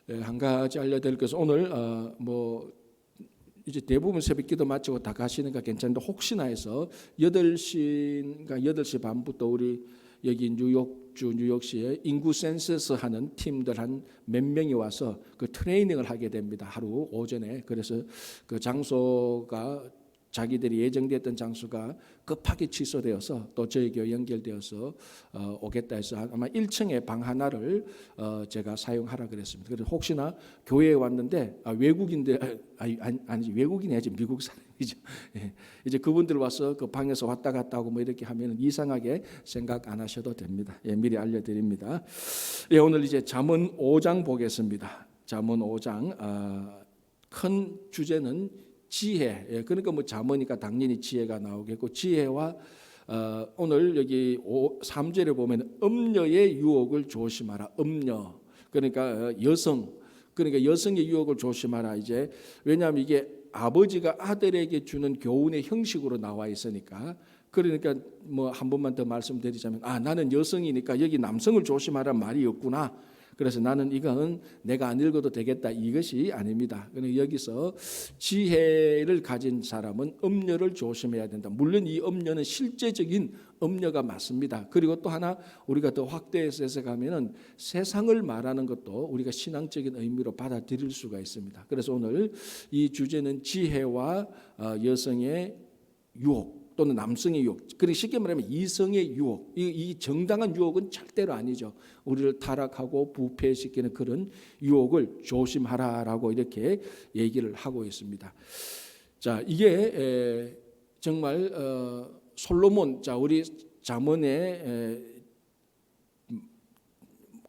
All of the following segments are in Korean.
한 가지 알려드릴 것은 오늘 이제 대부분 새벽기도 마치고 다 가시니까 괜찮은데 혹시나 해서 8시인가 8시 반부터 우리 여기 뉴욕시에 인구 센서스 하는 팀들 한 몇 명이 와서 그 트레이닝을 하게 됩니다. 하루 오전에. 그래서 그 장소가 자기들이 예정됐던 장소가 급하게 취소되어서 또 저희 교회 연결되어서 오겠다 해서 아마 1층에 방 하나를 제가 사용하라 그랬습니다. 그래서 혹시나 교회에 왔는데 외국인들 아니지 외국인이 아니지 미국 사람이죠. 예. 이제 그분들 와서 그 방에서 왔다 갔다 하고 뭐 이렇게 하면 이상하게 생각 안 하셔도 됩니다. 예, 미리 알려드립니다. 예, 오늘 이제 잠언 5장 보겠습니다. 잠언 5장 큰 주제는 지혜. 그러니까 뭐 잠언이니까 당연히 지혜가 나오겠고 지혜와 오늘 여기 3절에 보면 음녀의 유혹을 조심하라. 음녀. 그러니까 여성. 그러니까 여성의 유혹을 조심하라. 이제 왜냐하면 이게 아버지가 아들에게 주는 교훈의 형식으로 나와 있으니까 그러니까 뭐 한 번만 더 말씀드리자면 나는 여성이니까 여기 남성을 조심하라는 말이 없구나. 그래서 나는 이건 내가 안 읽어도 되겠다 이것이 아닙니다. 그러니까 여기서 지혜를 가진 사람은 음녀를 조심해야 된다. 물론 이 음녀는 실제적인 음녀가 맞습니다. 그리고 또 하나 우리가 더 확대해서 가면은 세상을 말하는 것도 우리가 신앙적인 의미로 받아들일 수가 있습니다. 그래서 오늘 이 주제는 지혜와 여성의 유혹 또는 남성의 유혹, 그리고 쉽게 말하면 이성의 유혹, 이 정당한 유혹은 절대로 아니죠. 우리를 타락하고 부패시키는 그런 유혹을 조심하라라고 이렇게 얘기를 하고 있습니다. 자, 이게 정말 솔로몬, 자 우리 잠언의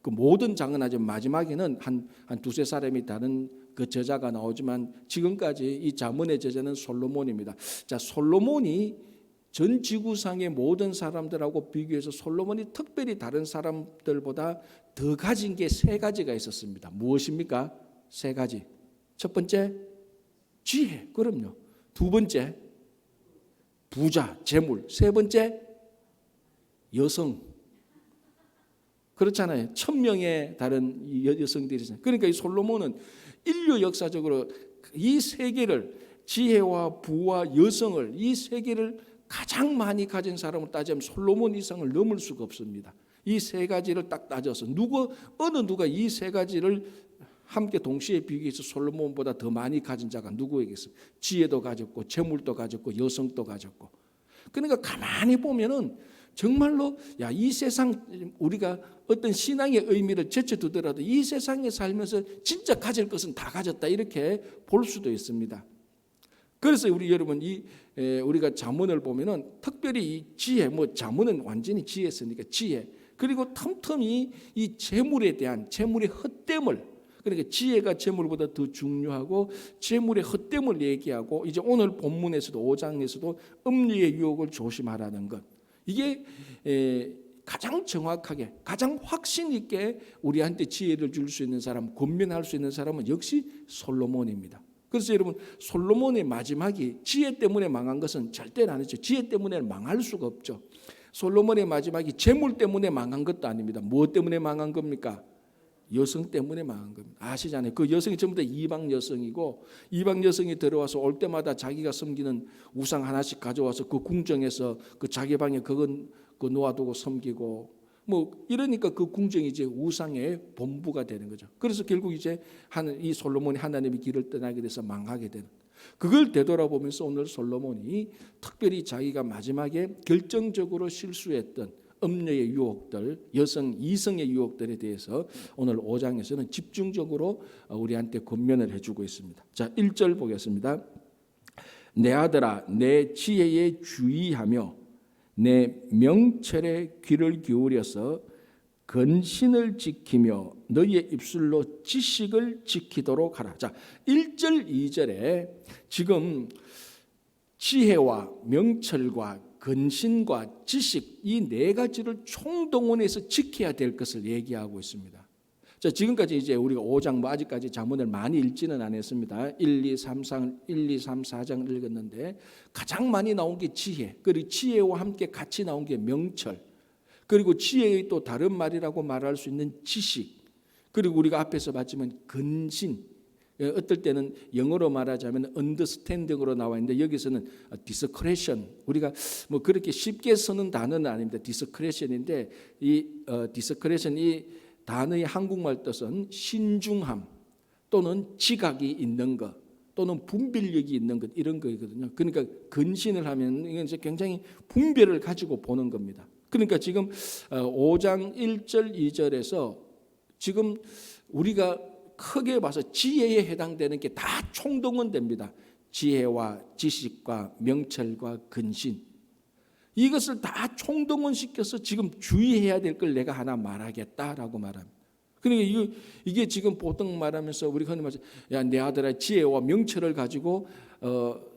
그 모든 장은 아주 마지막에는 한 두세 사람이 다른 그 저자가 나오지만 지금까지 이 잠언의 저자는 솔로몬입니다. 자, 솔로몬이 전 지구상의 모든 사람들하고 비교해서 솔로몬이 특별히 다른 사람들보다 더 가진 게 세 가지가 있었습니다. 무엇입니까? 세 가지. 첫 번째, 지혜. 그럼요. 두 번째, 부자, 재물. 세 번째, 여성. 그렇잖아요. 1000명의 다른 여성들이 있어요. 그러니까 이 솔로몬은 인류 역사적으로 이 세 개를 지혜와 부와 여성을 이 세 개를 가장 많이 가진 사람을 따지면 솔로몬 이상을 넘을 수가 없습니다. 이 세 가지를 딱 따져서 어느 누가 이 세 가지를 함께 동시에 비교해서 솔로몬보다 더 많이 가진 자가 누구에겠습니까? 지혜도 가졌고 재물도 가졌고 여성도 가졌고. 그러니까 가만히 보면은 정말로 이 세상 우리가 어떤 신앙의 의미를 제쳐두더라도 이 세상에 살면서 진짜 가질 것은 다 가졌다 이렇게 볼 수도 있습니다. 그래서 우리 여러분 우리가 잠언을 보면은 특별히 이 지혜, 잠언은 완전히 지혜였으니까 지혜, 그리고 틈틈이 이 재물에 대한 재물의 헛됨을, 그러니까 지혜가 재물보다 더 중요하고 재물의 헛됨을 얘기하고 이제 오늘 본문에서도 5장에서도 음녀의 유혹을 조심하라는 것, 이게 가장 정확하게 가장 확신 있게 우리한테 지혜를 줄 수 있는 사람, 권면할 수 있는 사람은 역시 솔로몬입니다. 그래서 여러분 솔로몬의 마지막이 지혜 때문에 망한 것은 절대로 아니죠. 지혜 때문에 망할 수가 없죠. 솔로몬의 마지막이 재물 때문에 망한 것도 아닙니다. 무엇 때문에 망한 겁니까? 여성 때문에 망한 겁니다. 아시잖아요. 그 여성이 전부 다 이방 여성이고 이방 여성이 들어와서 올 때마다 자기가 섬기는 우상 하나씩 가져와서 그 궁정에서 그 자기 방에 그거 놓아두고 섬기고 이러니까 그 궁정이 이제 우상의 본부가 되는 거죠. 그래서 결국 이제 이 솔로몬이 하나님의 길을 떠나게 돼서 망하게 되는. 그걸 되돌아보면서 오늘 솔로몬이 특별히 자기가 마지막에 결정적으로 실수했던 음녀의 유혹들, 이성의 유혹들에 대해서 오늘 5장에서는 집중적으로 우리한테 권면을 해주고 있습니다. 자, 1절 보겠습니다. 내 아들아, 내 지혜에 주의하며 내 명철에 귀를 기울여서 근신을 지키며 너희의 입술로 지식을 지키도록 하라. 자, 1절 2절에 지금 지혜와 명철과 근신과 지식 이 네 가지를 총동원해서 지켜야 될 것을 얘기하고 있습니다. 자, 지금까지 이제 우리가 5장 아직까지 잠언을 많이 읽지는 않았습니다. 1, 2, 3, 4장을 읽었는데 가장 많이 나온 게 지혜, 그리고 지혜와 함께 같이 나온 게 명철, 그리고 지혜의 또 다른 말이라고 말할 수 있는 지식, 그리고 우리가 앞에서 봤지만 근신, 어떨 때는 영어로 말하자면 understanding으로 나와 있는데 여기서는 discretion, 우리가 뭐 그렇게 쉽게 쓰는 단어는 아닙니다. discretion인데 이 discretion, 이 단어의 한국말 뜻은 신중함 또는 지각이 있는 것 또는 분별력이 있는 것, 이런 거거든요. 그러니까 근신을 하면 이건 이제 굉장히 분별을 가지고 보는 겁니다. 그러니까 지금 5장 1절 2절에서 지금 우리가 크게 봐서 지혜에 해당되는 게 다 총동원됩니다. 지혜와 지식과 명철과 근신, 이것을 다 총동원시켜서 지금 주의해야 될 걸 내가 하나 말하겠다라고 말합니다. 그러니까 이게 지금 보통 말하면서 우리 흔히 말해서 야, 내 아들아 지혜와 명철을 가지고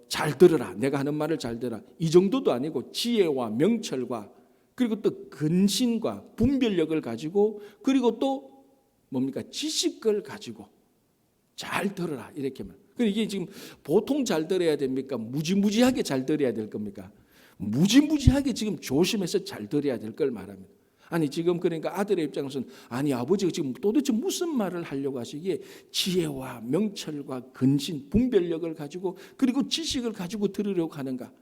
잘 들으라, 내가 하는 말을 잘 들으라, 이 정도도 아니고 지혜와 명철과 그리고 또 근신과 분별력을 가지고 그리고 또 뭡니까? 지식을 가지고 잘 들어라, 이렇게 말. 이게 지금 보통 잘 들어야 됩니까? 무지무지하게 잘 들어야 될 겁니까? 무지무지하게 지금 조심해서 잘 들어야 될 걸 말합니다. 아니 지금 그러니까 아들의 입장에서는 아니 아버지가 지금 도대체 무슨 말을 하려고 하시기에 지혜와 명철과 근신, 분별력을 가지고 그리고 지식을 가지고 들으려고 하는가?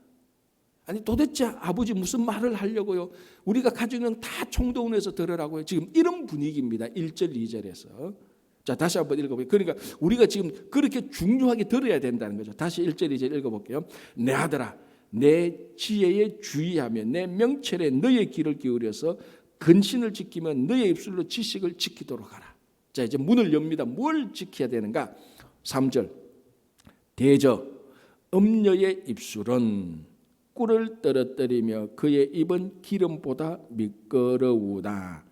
아니 도대체 아버지 무슨 말을 하려고요? 우리가 가지고 있는 다 총동원해서 들으라고요. 지금 이런 분위기입니다. 1절 2절에서. 자, 다시 한번 읽어볼게요. 그러니까 우리가 지금 그렇게 중요하게 들어야 된다는 거죠. 다시 1절 2절 읽어볼게요. 내 아들아, 내 지혜에 주의하며 내 명철에 너의 귀를 기울여서 근신을 지키며 너의 입술로 지식을 지키도록 하라. 자, 이제 문을 엽니다. 뭘 지켜야 되는가? 3절. 대저 음녀의 입술은 꿀을 떨어뜨리며 그의 입은 기름보다 미끄러우다.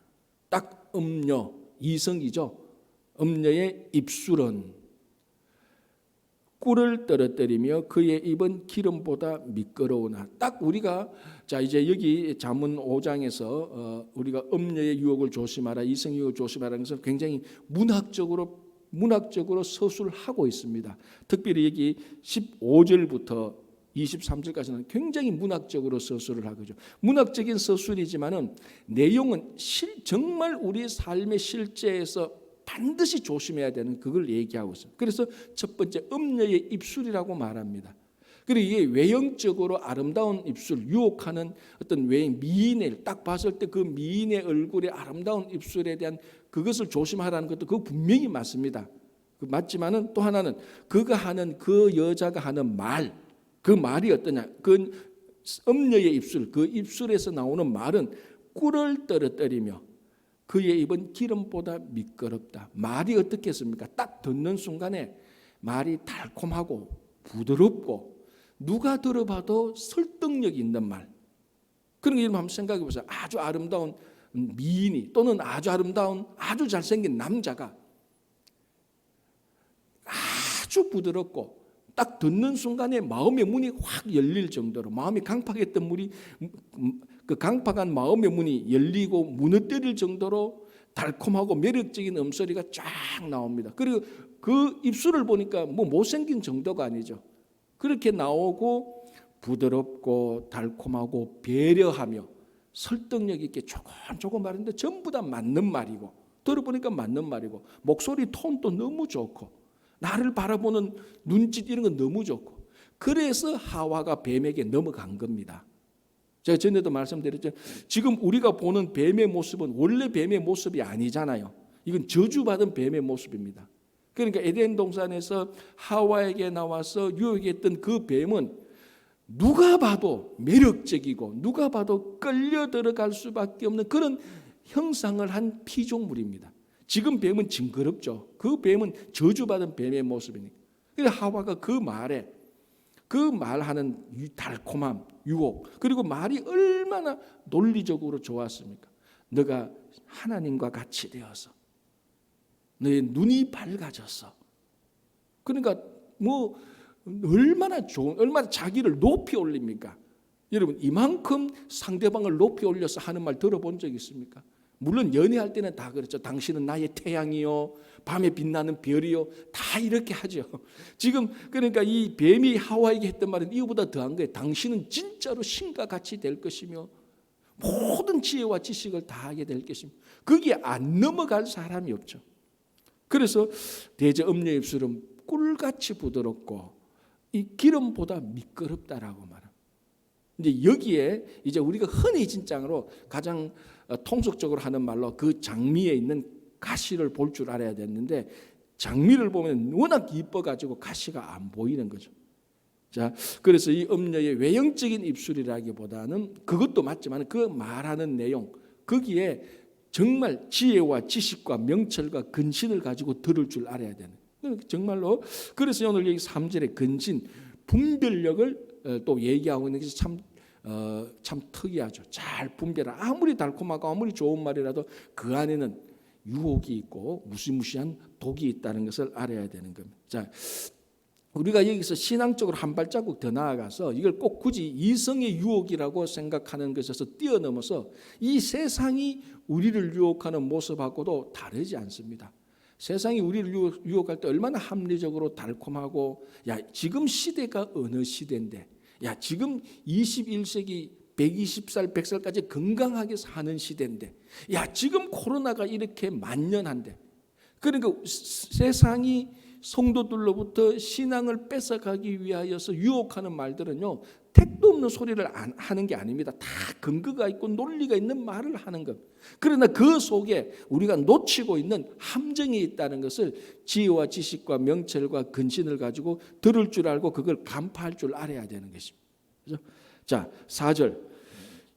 딱 음녀, 이성이죠. 음녀의 입술은 꿀을 떨어뜨리며 그의 입은 기름보다 미끄러우나. 딱 우리가 자 이제 여기 잠언 5장에서 우리가 음녀의 유혹을 조심하라, 이성 유혹을 조심하라는 것을 굉장히 문학적으로 서술을 하고 있습니다. 특별히 여기 15절부터 23절까지는 굉장히 문학적으로 서술을 하거죠. 문학적인 서술이지만은 내용은 정말 우리 삶의 실제에서 반드시 조심해야 되는 그걸 얘기하고 있어요. 그래서 첫 번째 음녀의 입술이라고 말합니다. 그리고 이게 외형적으로 아름다운 입술, 유혹하는 어떤 외형, 미인을 딱 봤을 때 그 미인의 얼굴의 아름다운 입술에 대한 그것을 조심하라는 것도 그거 분명히 맞습니다. 맞지만은 또 하나는 그가 하는 그 여자가 하는 말, 그 말이 어떠냐? 그 음녀의 입술, 그 입술에서 나오는 말은 꿀을 떨어뜨리며 그의 입은 기름보다 미끄럽다. 말이 어떻겠습니까? 딱 듣는 순간에 말이 달콤하고 부드럽고 누가 들어봐도 설득력 있는 말. 그런 거 한번 생각해 보세요. 아주 아름다운 미인이 또는 아주 아름다운 아주 잘생긴 남자가 아주 부드럽고 딱 듣는 순간에 마음의 문이 확 열릴 정도로, 마음이 강팍했던 문이, 그 강팍한 마음의 문이 열리고 무너뜨릴 정도로 달콤하고 매력적인 음소리가 쫙 나옵니다. 그리고 그 입술을 보니까 뭐 못생긴 정도가 아니죠. 그렇게 나오고 부드럽고 달콤하고 배려하며 설득력 있게 조금 말하는데 전부 다 맞는 말이고, 들어보니까 맞는 말이고, 목소리 톤도 너무 좋고, 나를 바라보는 눈짓 이런 건 너무 좋고, 그래서 하와가 뱀에게 넘어간 겁니다. 제가 전에도 말씀드렸죠. 지금 우리가 보는 뱀의 모습은 원래 뱀의 모습이 아니잖아요. 이건 저주받은 뱀의 모습입니다. 그러니까 에덴 동산에서 하와에게 나와서 유혹했던 그 뱀은 누가 봐도 매력적이고 누가 봐도 끌려 들어갈 수밖에 없는 그런 형상을 한 피조물입니다. 지금 뱀은 징그럽죠. 그 뱀은 저주받은 뱀의 모습이니까. 그래서 하와가 그 말에, 그 말하는 달콤함, 유혹, 그리고 말이 얼마나 논리적으로 좋았습니까? 너가 하나님과 같이 되어서 너의 눈이 밝아졌어. 그러니까 뭐 얼마나 좋은, 얼마나 자기를 높이 올립니까? 여러분 이만큼 상대방을 높이 올려서 하는 말 들어본 적 있습니까? 물론 연애할 때는 다 그렇죠. 당신은 나의 태양이요, 밤에 빛나는 별이요, 다 이렇게 하죠. 지금 그러니까 이 뱀이 하와에게 했던 말은 이거보다 더한 거예요. 당신은 진짜로 신과 같이 될 것이며 모든 지혜와 지식을 다 하게 될 것이며, 거기에 안 넘어갈 사람이 없죠. 그래서 대저 음녀의 입술은 꿀같이 부드럽고 이 기름보다 미끄럽다라고 말합니다. 이제 여기에 이제 우리가 흔히 진장으로 가장 통속적으로 하는 말로 그 장미에 있는 가시를 볼 줄 알아야 되는데, 장미를 보면 워낙 이뻐가지고 가시가 안 보이는 거죠. 자, 그래서 이 음녀의 외형적인 입술이라기보다는 그것도 맞지만 그 말하는 내용, 거기에 정말 지혜와 지식과 명철과 근신을 가지고 들을 줄 알아야 되는, 정말로. 그래서 오늘 여기 3절에 근신, 분별력을 또 얘기하고 있는 것이 참 특이하죠. 잘 분별하. 아무리 달콤하고 아무리 좋은 말이라도 그 안에는 유혹이 있고 무시무시한 독이 있다는 것을 알아야 되는 겁니다. 자, 우리가 여기서 신앙적으로 한 발자국 더 나아가서 이걸 꼭 굳이 이성의 유혹이라고 생각하는 것에서 뛰어넘어서 이 세상이 우리를 유혹하는 모습하고도 다르지 않습니다. 세상이 우리를 유혹할 때 얼마나 합리적으로 달콤하고, 야 지금 시대가 어느 시대인데, 야 지금 21세기 120살 100살까지 건강하게 사는 시대인데, 야 지금 코로나가 이렇게 만연한데, 그러니까 세상이 성도들로부터 신앙을 뺏어가기 위하여서 유혹하는 말들은요, 택도 없는 소리를 하는 게 아닙니다. 다 근거가 있고 논리가 있는 말을 하는 것. 그러나 그 속에 우리가 놓치고 있는 함정이 있다는 것을 지혜와 지식과 명철과 근신을 가지고 들을 줄 알고 그걸 간파할 줄 알아야 되는 것입니다. 그렇죠? 자, 4절.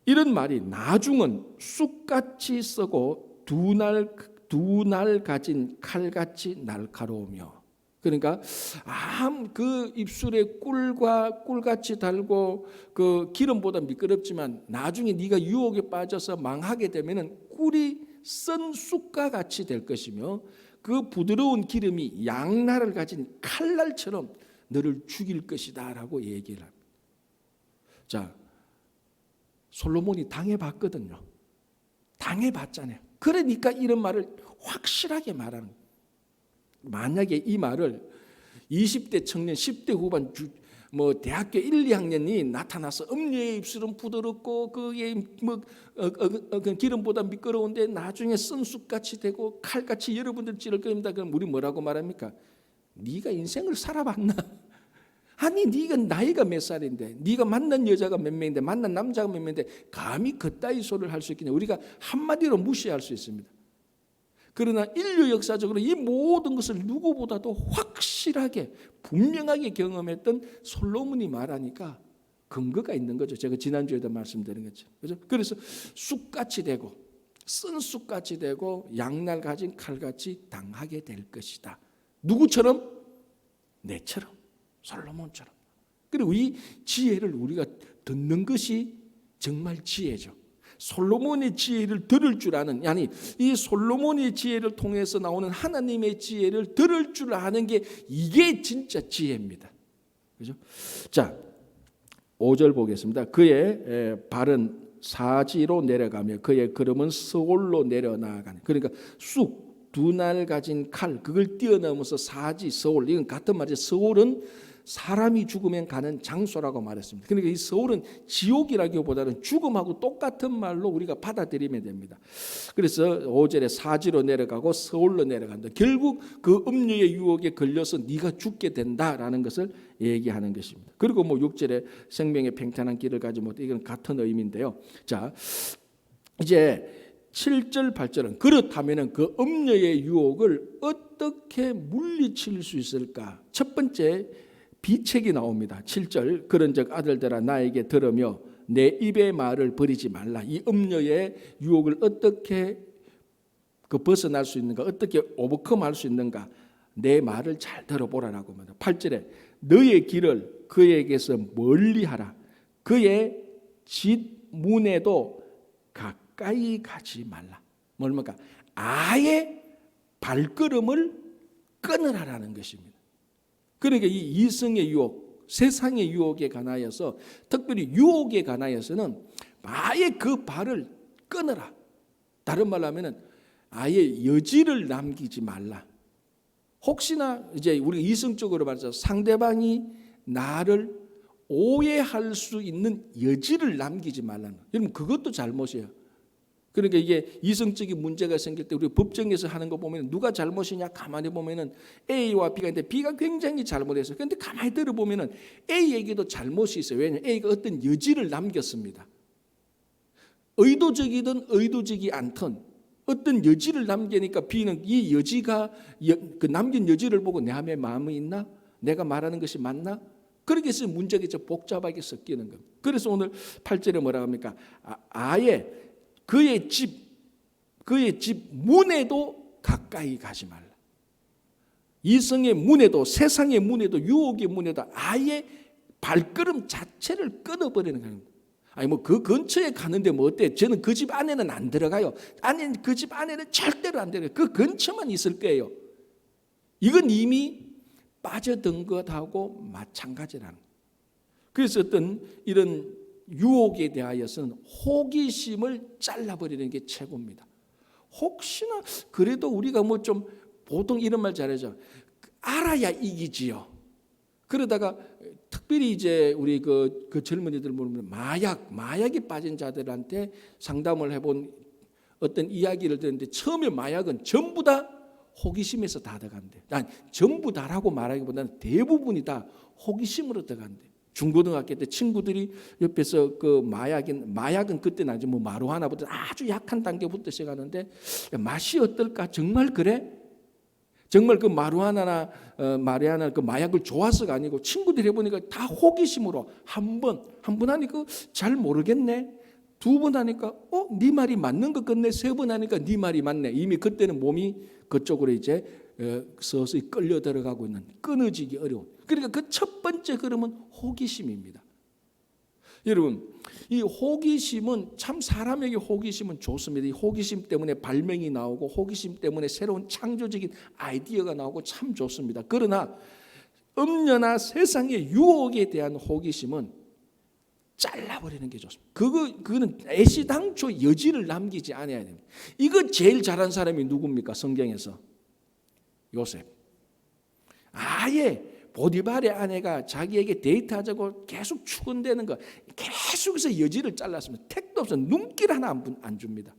이런 말이 나중은 쑥같이 썩고 두 날 가진 칼같이 날카로우며. 그러니까 그 입술에 꿀같이 달고 그 기름보다 미끄럽지만 나중에 네가 유혹에 빠져서 망하게 되면은 꿀이 썬 쑥과 같이 될 것이며, 그 부드러운 기름이 양날을 가진 칼날처럼 너를 죽일 것이다라고 얘기를 합니다. 자, 솔로몬이 당해봤거든요. 당해봤잖아요. 그러니까 이런 말을 확실하게 말하는 거예요. 만약에 이 말을 20대 청년, 10대 후반 대학교 1, 2학년이 나타나서 음녀의 입술은 부드럽고 그게 기름보다 미끄러운데 나중에 쓴 쑥같이 되고 칼같이 여러분들 찌를 겁니다. 그럼 우리 뭐라고 말합니까? 네가 인생을 살아봤나? 아니 네가 나이가 몇 살인데, 네가 만난 여자가 몇 명인데, 만난 남자가 몇 명인데 감히 그따위 소리를 할 수 있겠냐? 우리가 한마디로 무시할 수 있습니다. 그러나 인류 역사적으로 이 모든 것을 누구보다도 확실하게 분명하게 경험했던 솔로몬이 말하니까 근거가 있는 거죠. 제가 지난주에도 말씀드린 거죠. 그렇죠? 그래서 쑥같이 되고 쓴 쑥같이 되고 양날 가진 칼같이 당하게 될 것이다. 누구처럼? 내처럼, 솔로몬처럼. 그리고 이 지혜를 우리가 듣는 것이 정말 지혜죠. 솔로몬의 지혜를 들을 줄 아는, 아니 이 솔로몬의 지혜를 통해서 나오는 하나님의 지혜를 들을 줄 아는 게 이게 진짜 지혜입니다. 그죠? 자, 5절 보겠습니다. 그의 발은 사지로 내려가며 그의 걸음은 서울로 내려나가니. 그러니까 쑥, 두 날 가진 칼, 그걸 뛰어넘어서 사지, 서울, 이건 같은 말이죠. 서울은 사람이 죽으면 가는 장소라고 말했습니다. 그러니까 이 서울은 지옥이라기보다는 죽음하고 똑같은 말로 우리가 받아들이면 됩니다. 그래서 5절에 사지로 내려가고 서울로 내려간다. 결국 그 음녀의 유혹에 걸려서 네가 죽게 된다라는 것을 얘기하는 것입니다. 그리고 6절에 생명의 팽탄한 길을 가지 못해, 이건 같은 의미인데요. 자, 이제 7절 8절은 그렇다면 그 음녀의 유혹을 어떻게 물리칠 수 있을까? 첫 번째 비책이 나옵니다. 7절 그런즉 아들들아 나에게 들으며 내 입의 말을 버리지 말라. 이 음녀의 유혹을 어떻게 벗어날 수 있는가, 어떻게 오버컴할 수 있는가, 내 말을 잘 들어보라라고 합니다. 8절에 너의 길을 그에게서 멀리하라. 그의 뒷문에도 가까이 가지 말라. 뭡니까? 아예 발걸음을 끊으라라는 것입니다. 그러니까 이 이성의 유혹, 세상의 유혹에 관하여서, 특별히 유혹에 관하여서는 아예 그 발을 끊어라. 다른 말로 하면은 아예 여지를 남기지 말라. 혹시나 이제 우리가 이성적으로 말해서 상대방이 나를 오해할 수 있는 여지를 남기지 말라는. 여러분 그것도 잘못이에요. 그러니까 이게 이성적인 문제가 생길 때 우리 법정에서 하는 거 보면 누가 잘못이냐 가만히 보면은 A와 B가 있는데 B가 굉장히 잘못했어요. 그런데 가만히 들어보면은 A에게도 잘못이 있어요. 왜냐하면 A가 어떤 여지를 남겼습니다. 의도적이든 의도적이 않든 어떤 여지를 남기니까 B는 이 여지가 그 남긴 여지를 보고 내 안에 마음이 있나? 내가 말하는 것이 맞나? 그렇게 해서 문제가 복잡하게 섞이는 겁니다. 그래서 오늘 8절에 뭐라 합니까? 아예 그의 집 문에도 가까이 가지 말라. 이성의 문에도, 세상의 문에도, 유혹의 문에도 아예 발걸음 자체를 끊어버리는 거예요. 아니 뭐 그 근처에 가는데 뭐 어때? 저는 그 집 안에는 안 들어가요. 그 집 안에는 절대로 안 들어가요. 그 근처만 있을 거예요. 이건 이미 빠져든 것하고 마찬가지라는 거예요. 그래서 어떤 이런 유혹에 대하여서는 호기심을 잘라버리는 게 최고입니다. 혹시나 그래도 우리가 뭐 좀 보통 이런 말 잘하죠. 알아야 이기지요. 그러다가 특별히 이제 우리 그 젊은이들 보면 마약에 빠진 자들한테 상담을 해본 어떤 이야기를 듣는데 처음에 마약은 전부 다 호기심에서 다 들어간대. 난 전부 다라고 말하기보다는 대부분이 다 호기심으로 들어간대. 중고등학교 때 친구들이 옆에서 그 마약은 그때는 아주 뭐 마루하나부터 아주 약한 단계부터 시작하는데 맛이 어떨까? 정말 그래? 정말 그 마루하나 그 마약을 좋아서가 아니고 친구들이 해보니까 다 호기심으로 한 번 하니까 잘 모르겠네. 두 번 하니까 네 말이 맞는 것 같네. 세 번 하니까 네 말이 맞네. 이미 그때는 몸이 그쪽으로 이제 서서히 끌려 들어가고 있는 끊어지기 어려운. 그러니까 그 첫 번째 걸음은 호기심입니다. 여러분 이 호기심은 참 사람에게 호기심은 좋습니다. 이 호기심 때문에 발명이 나오고 호기심 때문에 새로운 창조적인 아이디어가 나오고 참 좋습니다. 그러나 음녀나 세상의 유혹에 대한 호기심은 잘라버리는 게 좋습니다. 그거는 애시당초 여지를 남기지 않아야 됩니다. 이거 제일 잘한 사람이 누굽니까? 성경에서 요셉. 아예 보디발의 아내가 자기에게 데이트하자고 계속 추근대는 거 계속해서 여지를 잘랐습니다. 택도 없어. 눈길 하나 안 줍니다.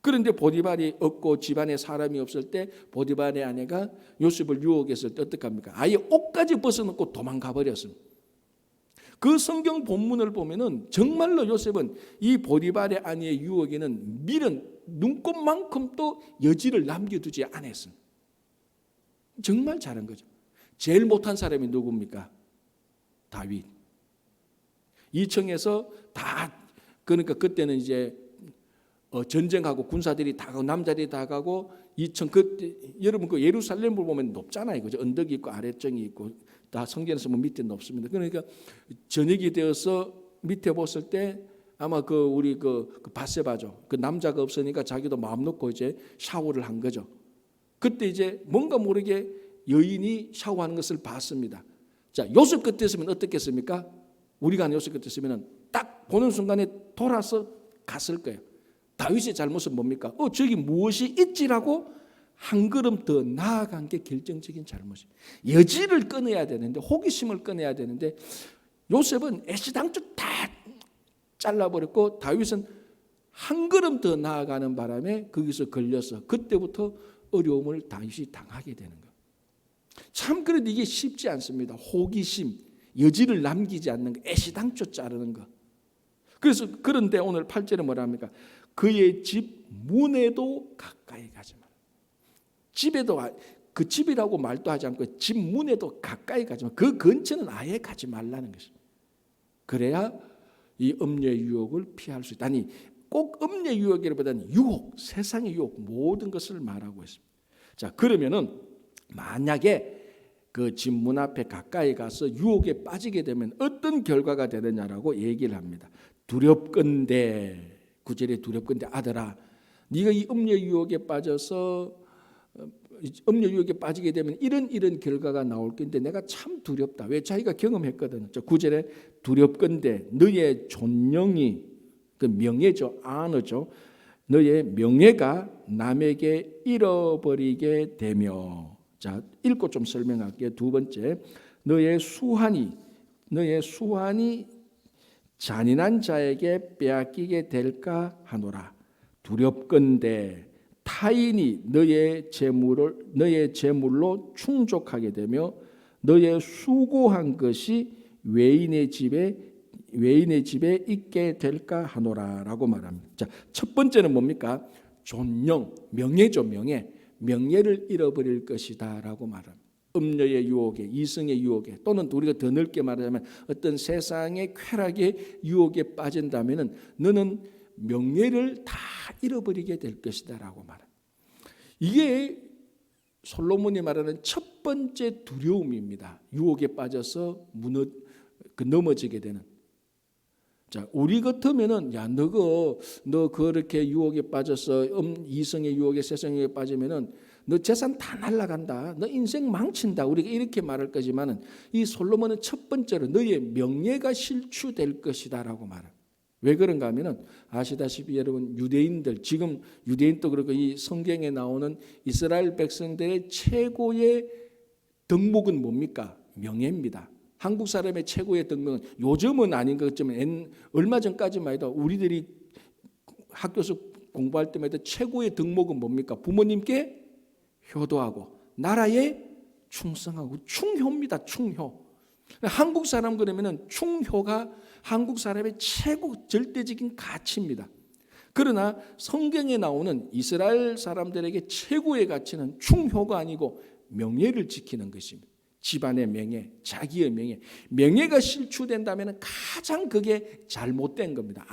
그런데 보디발이 없고 집안에 사람이 없을 때 보디발의 아내가 요셉을 유혹했을 때 어떻게 합니까? 아예 옷까지 벗어놓고 도망가 버렸습니다. 그 성경 본문을 보면은 정말로 요셉은 이 보디발의 아내의 유혹에는 밀은 눈곱만큼도 여지를 남겨두지 않았습니다. 정말 잘한 거죠. 제일 못한 사람이 누굽니까? 다윗. 2층에서 다 그러니까 그때는 이제 전쟁하고 군사들이 다 가고 남자들이 다 가고 2층 그때 여러분 그 예루살렘을 보면 높잖아요. 그죠? 언덕이 있고 아래층이 있고 다 성경에서 뭐 밑에 높습니다. 그러니까 저녁이 되어서 밑에 봤을 때 아마 우리 바세바죠. 그 남자가 없으니까 자기도 마음 놓고 이제 샤워를 한 거죠. 그때 이제 뭔가 모르게 여인이 샤워하는 것을 봤습니다. 자, 요셉 같았으면 어떻겠습니까? 우리가 요셉 같았으면 딱 보는 순간에 돌아서 갔을 거예요. 다윗의 잘못은 뭡니까? 저기 무엇이 있지라고 한 걸음 더 나아간 게 결정적인 잘못이에요. 여지를 끊어야 되는데 호기심을 끊어야 되는데 요셉은 애시당초 다 잘라버렸고 다윗은 한 걸음 더 나아가는 바람에 거기서 걸려서 그때부터 어려움을 다윗이 당하게 되는 거예요. 참 그래도 이게 쉽지 않습니다. 호기심, 여지를 남기지 않는 거, 애시당초 자르는 거. 그래서 그런데 오늘 8절에 뭐라 합니까? 그의 집 문에도 가까이 가지 마라. 집에도 그 집이라고 말도 하지 않고 집 문에도 가까이 가지 마라. 그 근처는 아예 가지 말라는 것입니다. 그래야 이 음녀의 유혹을 피할 수 있다. 아니 꼭 음녀의 유혹이라기보다는 유혹, 세상의 유혹 모든 것을 말하고 있습니다. 자, 그러면은 만약에 그 집 문 앞에 가까이 가서 유혹에 빠지게 되면 어떤 결과가 되느냐라고 얘기를 합니다. 두렵건대 9절에 두렵건대 아들아 네가 이 음녀 유혹에 빠져서 음녀 유혹에 빠지게 되면 이런 결과가 나올 건데 내가 참 두렵다. 왜? 자기가 경험했거든요. 9절에 두렵건대 너의 존영이 그 명예죠. 아너죠. 너의 명예가 남에게 잃어버리게 되며 자 읽고 좀 설명할게요. 두 번째 너의 수완이 잔인한 자에게 빼앗기게 될까 하노라. 두렵건대 타인이 너의 재물로 충족하게 되며 너의 수고한 것이 외인의 집에 있게 될까 하노라라고 말합니다. 자, 첫 번째는 뭡니까? 존영, 명예죠, 명예. 명예를 잃어버릴 것이다라고 말합니다. 음녀의 유혹에, 이성의 유혹에, 또는 우리가 더 넓게 말하자면 어떤 세상의 쾌락의 유혹에 빠진다면은 너는 명예를 다 잃어버리게 될 것이다라고 말합니다. 이게 솔로몬이 말하는 첫 번째 두려움입니다. 유혹에 빠져서 넘어지게 되는. 자, 우리 같으면은 너 그렇게 유혹에 빠져서 이성의 유혹에, 세상의 유혹에 빠지면은 너 재산 다 날라간다. 너 인생 망친다. 우리가 이렇게 말할 거지만은 이 솔로몬은 첫 번째로 너의 명예가 실추될 것이다라고 말합니다. 왜 그런가 하면은 아시다시피 여러분 지금 유대인도 그렇고 이 성경에 나오는 이스라엘 백성들의 최고의 덕목은 뭡니까? 명예입니다. 한국 사람의 최고의 덕목은 요즘은 아닌 것 같지만 얼마 전까지만 해도 우리들이 학교에서 공부할 때마다 최고의 덕목은 뭡니까? 부모님께 효도하고 나라에 충성하고 충효입니다. 충효. 한국 사람 그러면은 충효가 한국 사람의 최고 절대적인 가치입니다. 그러나 성경에 나오는 이스라엘 사람들에게 최고의 가치는 충효가 아니고 명예를 지키는 것입니다. 집안의 명예, 자기의 명예. 명예가 실추된다면 가장 그게 잘못된 겁니다.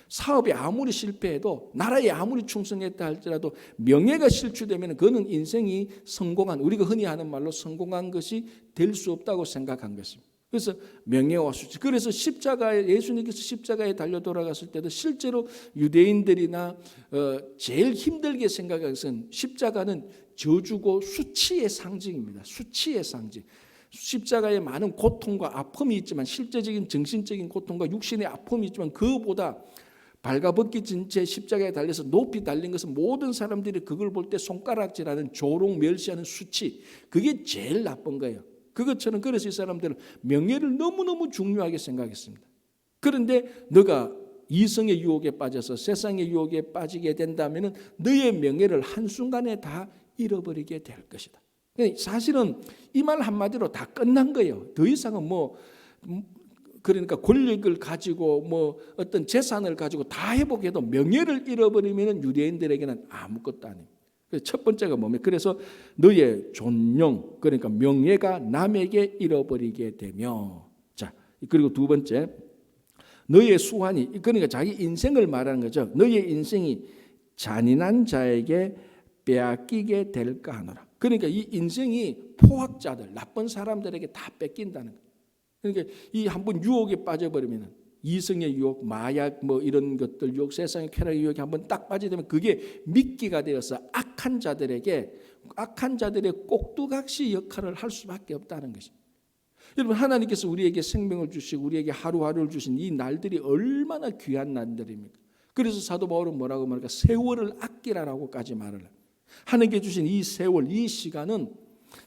사업에 아무리 실패해도 나라에 아무리 충성했다 할지라도 명예가 실추되면 그는 인생이 성공한, 우리가 흔히 하는 말로 성공한 것이 될 수 없다고 생각한 것입니다. 그래서 명예와 수치. 그래서 예수님께서 십자가에 달려 돌아갔을 때도 실제로 유대인들이나 제일 힘들게 생각한 것은 십자가는 저주고 수치의 상징입니다. 수치의 상징. 십자가에 많은 고통과 아픔이 있지만 실제적인 정신적인 고통과 육신의 아픔이 있지만 그보다 발가벗겨진 채 십자가에 달려서 높이 달린 것은 모든 사람들이 그걸 볼 때 손가락질하는 조롱 멸시하는 수치. 그게 제일 나쁜 거예요. 그것처럼 그래서 이 사람들은 명예를 너무너무 중요하게 생각했습니다. 그런데 너가 이성의 유혹에 빠져서 세상의 유혹에 빠지게 된다면 너의 명예를 한순간에 다 잃어버리게 될 것이다. 사실은 이 말 한마디로 다 끝난 거예요. 더 이상은 그러니까 권력을 가지고 어떤 재산을 가지고 다 회복해도 명예를 잃어버리면 유대인들에게는 아무것도 아닙니다. 첫 번째가 뭡니까? 그래서 너의 존영, 그러니까 명예가 남에게 잃어버리게 되며, 자, 그리고 두 번째, 너의 수완이, 그러니까 자기 인생을 말하는 거죠. 너의 인생이 잔인한 자에게 빼앗기게 될까 하노라. 그러니까 이 인생이 포악자들, 나쁜 사람들에게 다 뺏긴다는 거예요. 그러니까 이 한번 유혹에 빠져버리면 이성의 유혹, 마약 이런 것들 유혹, 세상의 쾌락의 유혹에 한번 딱 빠지게 되면 그게 미끼가 되어서 악한 자들의 꼭두각시 역할을 할 수밖에 없다는 것입니다. 여러분, 하나님께서 우리에게 생명을 주시고 우리에게 하루하루를 주신 이 날들이 얼마나 귀한 날들입니까? 그래서 사도 바울은 뭐라고 말할까? 세월을 아끼라라고까지 말을 해요. 하나님께 주신 이 세월, 이 시간은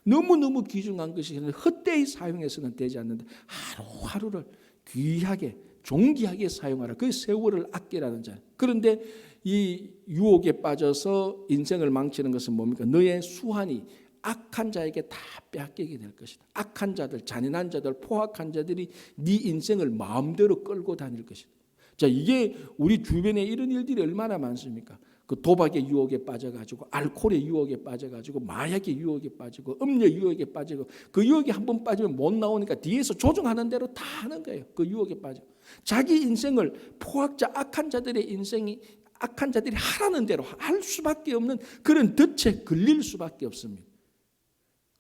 너무너무 귀중한 것이 헛되이 사용해서는 되지 않는데 하루하루를 귀하게 존귀하게 사용하라. 그 세월을 아끼라는 자. 그런데 이 유혹에 빠져서 인생을 망치는 것은 뭡니까? 너의 수완이 악한 자에게 다 빼앗기게 될 것이다. 악한 자들, 잔인한 자들, 포악한 자들이 네 인생을 마음대로 끌고 다닐 것이다. 자, 이게 우리 주변에 이런 일들이 얼마나 많습니까? 그 도박의 유혹에 빠져가지고, 알코올의 유혹에 빠져가지고, 마약의 유혹에 빠지고, 음료 유혹에 빠지고, 그 유혹에 한번 빠지면 못 나오니까 뒤에서 조종하는 대로 다 하는 거예요. 그 유혹에 빠져. 자기 인생을 포악자, 악한 자들의 인생이 악한 자들이 하라는 대로 할 수밖에 없는 그런 덫에 걸릴 수밖에 없습니다.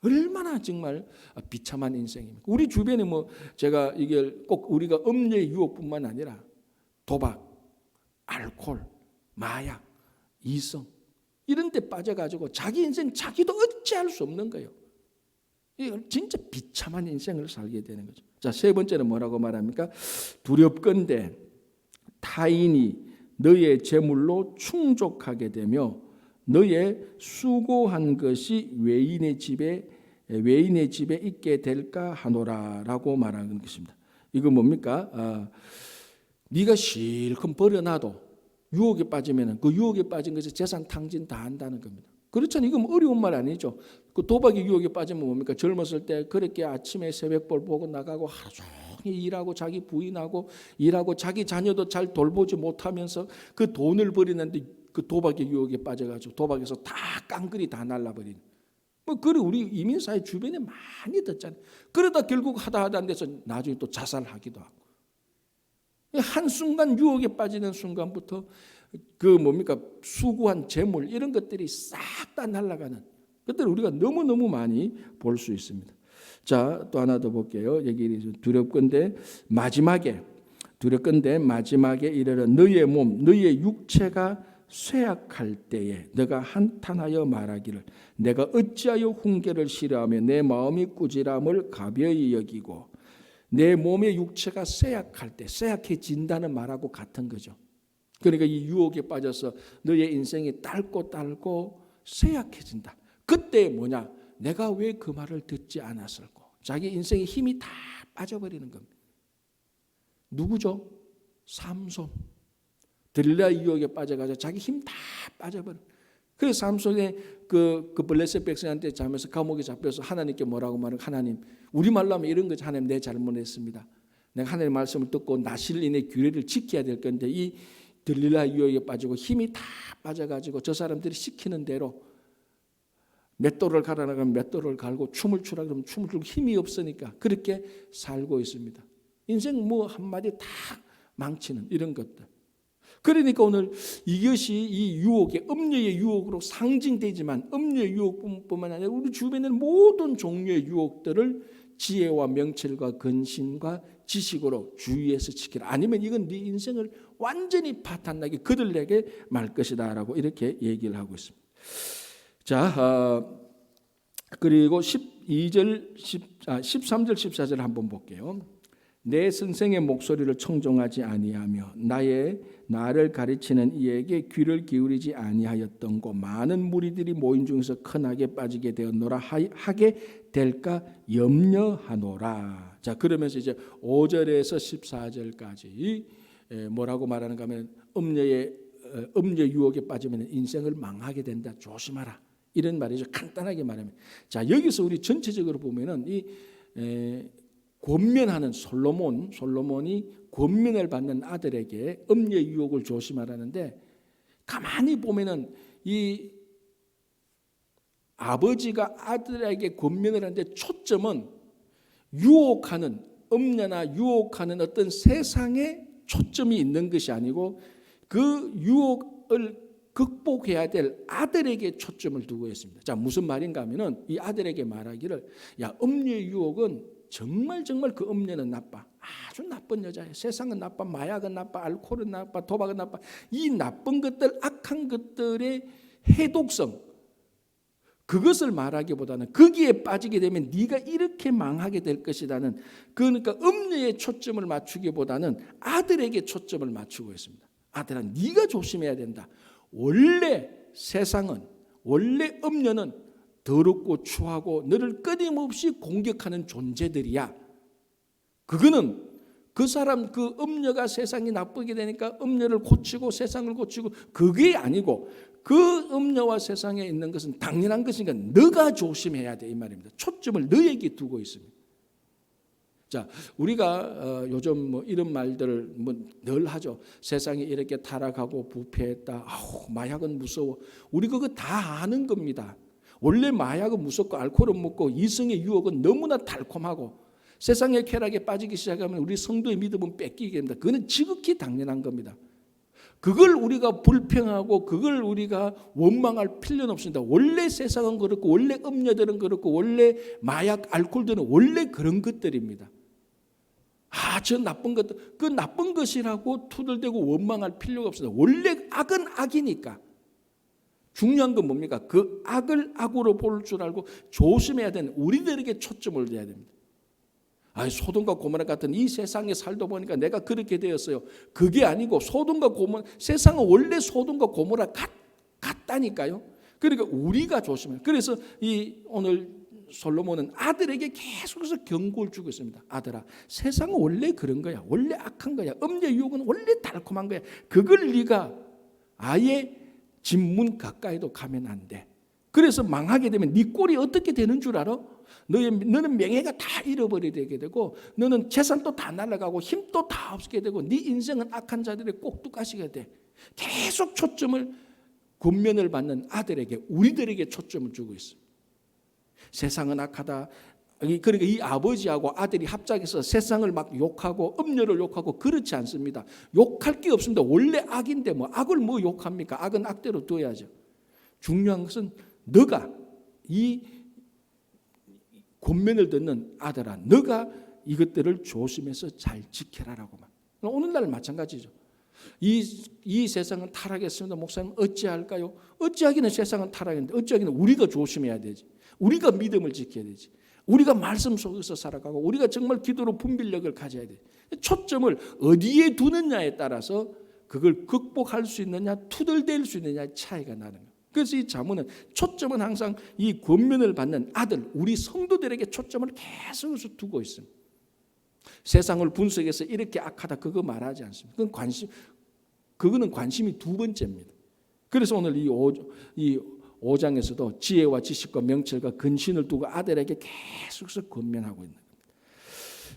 얼마나 정말 비참한 인생입니까? 우리 주변에 제가 이게 꼭 우리가 음료의 유혹뿐만 아니라 도박, 알코올, 마약, 이성 이런 데 빠져가지고 자기 인생 자기도 어찌할 수 없는 거예요. 진짜 비참한 인생을 살게 되는 거죠. 자, 세 번째는 뭐라고 말합니까? 두렵건대 타인이 너의 재물로 충족하게 되며 너의 수고한 것이 외인의 집에 있게 될까 하노라라고 말하는 것입니다. 이거 뭡니까? 네가 실컷 버려놔도 유혹에 빠지면은 그 유혹에 빠진 것이 재산 탕진 다 한다는 겁니다. 그렇잖아요. 이건 어려운 말 아니죠. 그 도박의 유혹에 빠지면 뭡니까? 젊었을 때 그렇게 아침에 새벽볼 보고 나가고 하루 종일 일하고 자기 부인하고 일하고 자기 자녀도 잘 돌보지 못하면서 그 돈을 버리는데 그 도박의 유혹에 빠져가지고 도박에서 다 깡그리 다 날라버리는. 뭐 그래 우리 이민사회 주변에 많이 듣잖아요. 그러다 결국 하다 안 돼서 나중에 또 자살하기도 하고. 한순간 유혹에 빠지는 순간부터 그 뭡니까 수고한 재물 이런 것들이 싹 다 날아가는 것들을 우리가 너무너무 많이 볼 수 있습니다. 자, 또 하나 더 볼게요. 여기 두렵건대 마지막에 이르러 너의 몸 너의 육체가 쇠약할 때에 너가 한탄하여 말하기를 내가 어찌하여 훈계를 싫어하며 내 마음이 꾸지람을 가벼이 여기고. 내 몸의 육체가 쇠약할 때 쇠약해진다는 말하고 같은 거죠. 그러니까 이 유혹에 빠져서 너의 인생이 딸고 쇠약해진다. 그때 뭐냐? 내가 왜 그 말을 듣지 않았을까? 자기 인생의 힘이 다 빠져버리는 겁니다. 누구죠? 삼손. 들릴라 유혹에 빠져가지고 자기 힘 다 빠져버려. 그래서 삼손의 그 블레셋 백성한테 자면서 감옥에 잡혀서 하나님께 뭐라고 말하고 하나님 우리말로 하면 이런 거죠. 하나님 내 잘못했습니다. 내가 하나님의 말씀을 듣고 나실인의 규례를 지켜야 될 건데 이 들릴라 유혹에 빠지고 힘이 다 빠져가지고 저 사람들이 시키는 대로 맷돌을 갈아 나가면 맷돌을 갈고 춤을 추라 그러면 춤을 추고 힘이 없으니까 그렇게 살고 있습니다. 인생 뭐 한마디 다 망치는 이런 것들. 그러니까 오늘 이것이 이 유혹의 음녀의 유혹으로 상징되지만 음녀의 유혹뿐만 아니라 우리 주변의 모든 종류의 유혹들을 지혜와 명철과 근신과 지식으로 주의해서 지키라. 아니면 이건 네 인생을 완전히 파탄나게 그들에게 말 것이다 라고 이렇게 얘기를 하고 있습니다. 자, 그리고 13절 14절 한번 볼게요. 내 선생의 목소리를 청종하지 아니하며 나를 가르치는 이에게 귀를 기울이지 아니하였던고 많은 무리들이 모인 중에서 큰악에 빠지게 되었노라 하게 될까 염려하노라. 자, 그러면서 이제 5절에서 14절까지 뭐라고 말하는가 하면 음녀 유혹에 빠지면 인생을 망하게 된다. 조심하라. 이런 말이죠. 간단하게 말하면. 자, 여기서 우리 전체적으로 보면은 이 권면하는 솔로몬이 권면을 받는 아들에게 음녀 유혹을 조심하라는데 가만히 보면은 이 아버지가 아들에게 권면을 하는데 초점은 유혹하는 음녀나 유혹하는 어떤 세상에 초점이 있는 것이 아니고 그 유혹을 극복해야 될 아들에게 초점을 두고 있습니다. 자, 무슨 말인가 하면은 이 아들에게 말하기를 야, 음녀 유혹은 정말 그 음녀는 나빠. 아주 나쁜 여자예요. 세상은 나빠. 마약은 나빠. 알코올은 나빠. 도박은 나빠. 이 나쁜 것들, 악한 것들의 해독성 그것을 말하기보다는 거기에 빠지게 되면 네가 이렇게 망하게 될 것이라는 그러니까 음녀에 초점을 맞추기보다는 아들에게 초점을 맞추고 있습니다. 아들아 네가 조심해야 된다. 원래 세상은 원래 음녀는 더럽고 추하고 너를 끊임없이 공격하는 존재들이야. 그거는 그 사람 그 음녀가 세상이 나쁘게 되니까 음녀를 고치고 세상을 고치고 그게 아니고 그 음녀와 세상에 있는 것은 당연한 것이니까 너가 조심해야 돼 이 말입니다. 초점을 너에게 두고 있습니다. 자, 우리가 요즘 뭐 이런 말들을 뭐 늘 하죠. 세상이 이렇게 타락하고 부패했다. 아우, 마약은 무서워. 우리 그거 다 아는 겁니다. 원래 마약은 무섭고 알코올은 먹고 이성의 유혹은 너무나 달콤하고 세상의 쾌락에 빠지기 시작하면 우리 성도의 믿음은 뺏기게 됩니다. 그거는 지극히 당연한 겁니다. 그걸 우리가 불평하고 그걸 우리가 원망할 필요는 없습니다. 원래 세상은 그렇고 원래 음녀들은 그렇고 원래 마약, 알코올들은 원래 그런 것들입니다. 저 나쁜 것들, 그 나쁜 것이라고 투덜대고 원망할 필요가 없습니다. 원래 악은 악이니까. 중요한 건 뭡니까? 그 악을 악으로 볼 줄 알고 조심해야 되는 우리들에게 초점을 둬야 됩니다. 소돔과 고모라 같은 이 세상에 살다 보니까 내가 그렇게 되었어요. 그게 아니고 소돔과 고모라 세상은 원래 소돔과 고모라 같다니까요. 그러니까 우리가 조심해요. 그래서 이 오늘 솔로몬은 아들에게 계속해서 경고를 주고 있습니다. 아들아, 세상은 원래 그런 거야. 원래 악한 거야. 음녀 유혹은 원래 달콤한 거야. 그걸 네가 아예 집 문 가까이도 가면 안 돼. 그래서 망하게 되면 네 꼴이 어떻게 되는 줄 알아? 너는 명예가 다 잃어버리게 되고 너는 재산도 다 날아가고 힘도 다 없게 되고 네 인생은 악한 자들의 꼭두가시가 돼. 계속 초점을 권면을 받는 아들에게 우리들에게 초점을 주고 있어. 세상은 악하다. 그러니까 이 아버지하고 아들이 합작해서 세상을 막 욕하고 음녀를 욕하고 그렇지 않습니다. 욕할 게 없습니다. 원래 악인데 뭐 악을 뭐 욕합니까? 악은 악대로 둬야죠. 중요한 것은 너가 이 권면을 듣는 아들아, 너가 이것들을 조심해서 잘 지켜라라고 말. 오늘날 마찬가지죠. 이 세상은 타락했습니다. 목사님 어찌할까요? 어찌하기는 세상은 타락했는데 어찌하기는 우리가 조심해야 되지. 우리가 믿음을 지켜야 되지. 우리가 말씀 속에서 살아가고 우리가 정말 기도로 분별력을 가져야 돼. 초점을 어디에 두느냐에 따라서 그걸 극복할 수 있느냐 투덜댈 수 있느냐의 차이가 나는 거예요. 그래서 이 자문은 초점은 항상 이 권면을 받는 아들 우리 성도들에게 초점을 계속해서 두고 있습니다. 세상을 분석해서 이렇게 악하다 그거 말하지 않습니다. 그거는 관심이 두 번째입니다. 그래서 오늘 이 5장에서도 지혜와 지식과 명철과 근신을 두고 아들에게 계속해서 권면하고 있는 겁니다.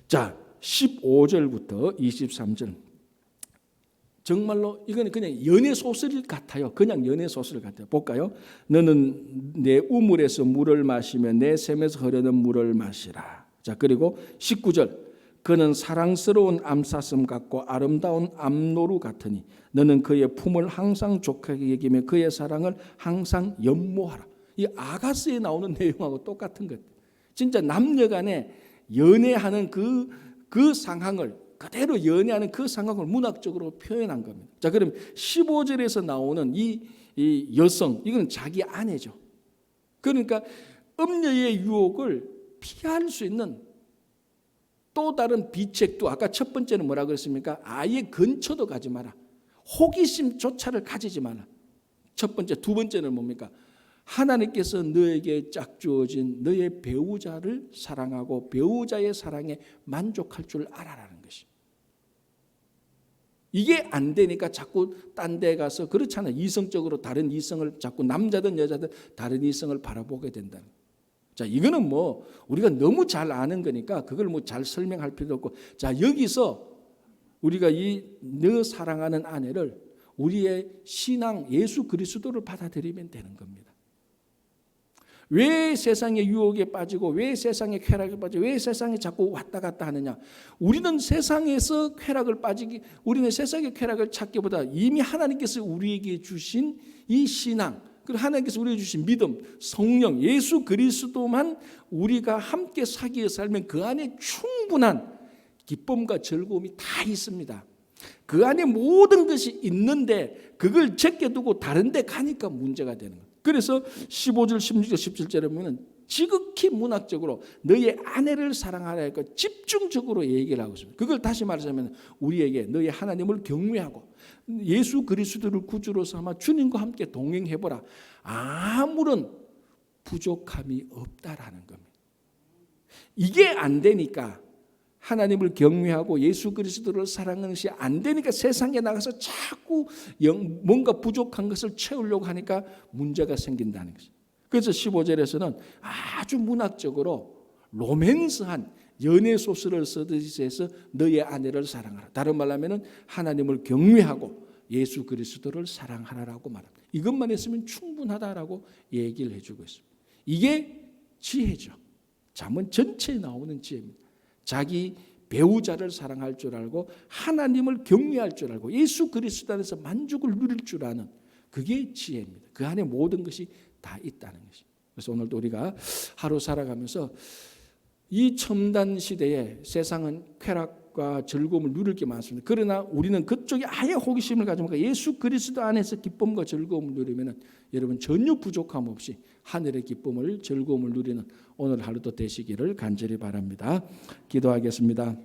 자, 15절부터 23절. 정말로 이거는 그냥 연애 소설 같아요. 그냥 연애 소설 같아요. 볼까요? 너는 내 우물에서 물을 마시며 내 샘에서 흐르는 물을 마시라. 자, 그리고 19절. 그는 사랑스러운 암사슴 같고 아름다운 암노루 같으니 너는 그의 품을 항상 족하게 여기며 그의 사랑을 항상 연모하라. 이 아가스에 나오는 내용하고 똑같은 것. 진짜 남녀간에 연애하는 그 상황을 그대로 연애하는 그 상황을 문학적으로 표현한 겁니다. 자, 그럼 15절에서 나오는 이 여성, 이건 자기 아내죠. 그러니까 음녀의 유혹을 피할 수 있는 또 다른 비책도 아까 첫 번째는 뭐라 그랬습니까? 아예 근처도 가지 마라. 호기심조차를 가지지 마라. 첫 번째, 두 번째는 뭡니까? 하나님께서 너에게 짝주어진 너의 배우자를 사랑하고 배우자의 사랑에 만족할 줄 알아라는 것이. 이게 안 되니까 자꾸 딴 데 가서 그렇잖아요. 이성적으로 다른 이성을 자꾸 남자든 여자든 다른 이성을 바라보게 된다는 거예요. 자, 이거는 뭐 우리가 너무 잘 아는 거니까 그걸 뭐 잘 설명할 필요도 없고, 자, 여기서 우리가 너 사랑하는 아내를 우리의 신앙 예수 그리스도를 받아들이면 되는 겁니다. 왜 세상의 유혹에 빠지고 왜 세상의 쾌락에 빠지고 왜 세상에 자꾸 왔다 갔다 하느냐? 우리는 세상에서 우리는 세상의 쾌락을 찾기보다 이미 하나님께서 우리에게 주신 이 신앙, 그리고 하나님께서 우리에게 주신 믿음, 성령, 예수 그리스도만 우리가 함께 사귀어 살면 그 안에 충분한 기쁨과 즐거움이 다 있습니다. 그 안에 모든 것이 있는데 그걸 제껴두고 다른 데 가니까 문제가 되는 거예요. 그래서 15절, 16절, 17절에 보면 지극히 문학적으로 너의 아내를 사랑하라 할까 집중적으로 얘기를 하고 있습니다. 그걸 다시 말하자면 우리에게 너의 하나님을 경외하고 예수 그리스도를 구주로 삼아 주님과 함께 동행해보라. 아무런 부족함이 없다라는 겁니다. 이게 안 되니까 하나님을 경외하고 예수 그리스도를 사랑하는 것이 안 되니까 세상에 나가서 자꾸 뭔가 부족한 것을 채우려고 하니까 문제가 생긴다는 것이죠. 그래서 15절에서는 아주 문학적으로 로맨스한 연애 소설을 쓰듯이 해서 너의 아내를 사랑하라. 다른 말로 하면 하나님을 경외하고 예수 그리스도를 사랑하라라고 말합니다. 이것만 했으면 충분하다라고 얘기를 해주고 있습니다. 이게 지혜죠. 잠언 전체에 나오는 지혜입니다. 자기 배우자를 사랑할 줄 알고 하나님을 경외할 줄 알고 예수 그리스도 안에서 만족을 누릴 줄 아는 그게 지혜입니다. 그 안에 모든 것이 다 있다는 것입니다. 그래서 오늘도 우리가 하루 살아가면서 이 첨단 시대에 세상은 쾌락과 즐거움을 누릴 게 많습니다. 그러나 우리는 그쪽에 아예 호기심을 가지고 예수 그리스도 안에서 기쁨과 즐거움을 누리면 여러분 전혀 부족함 없이 하늘의 기쁨을 즐거움을 누리는 오늘 하루도 되시기를 간절히 바랍니다. 기도하겠습니다.